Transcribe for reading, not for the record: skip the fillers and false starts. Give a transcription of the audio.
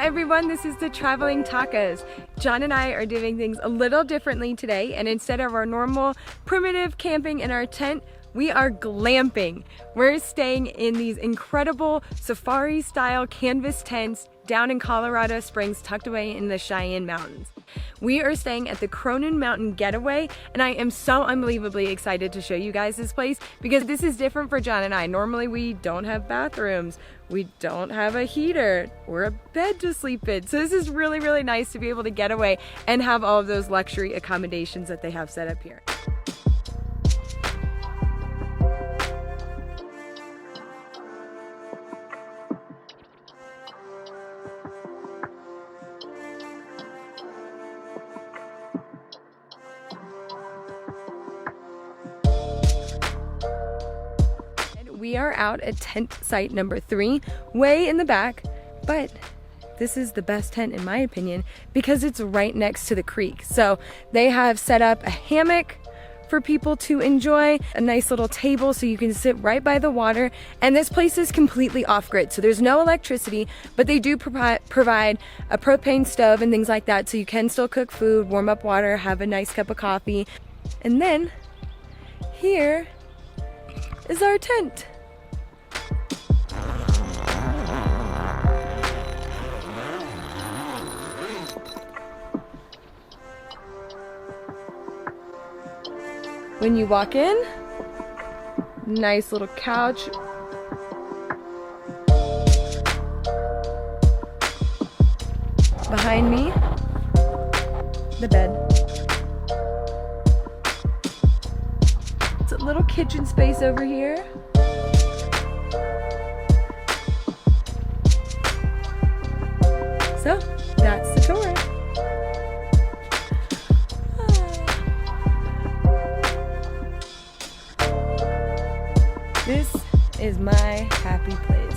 everyone, this is the Traveling Tacos. John and I are doing things a little differently today, and instead of our normal primitive camping in our tent, we are glamping. We're staying in these incredible safari style canvas tents down in Colorado Springs, tucked away in the Cheyenne Mountains. We are staying at the Cronin Mountain getaway, and I am so unbelievably excited to show you guys this place because this is different for John and I. Normally we don't have bathrooms, we don't have a heater or a bed to sleep in. So this is really, really nice to be able to get away and have all of those luxury accommodations that they have set up here. We are out at tent site number 3, way in the back, but this is the best tent in my opinion because it's right next to the creek. So they have set up a hammock for people to enjoy, a nice little table so you can sit right by the water, and this place is completely off-grid, so there's no electricity, but they do provide a propane stove and things like that, so you can still cook food, warm up water, have a nice cup of coffee. And then here is our tent. When you walk in, nice little couch. Behind me, the bed. It's a little kitchen space over here. So, that's the tour. This is my happy place.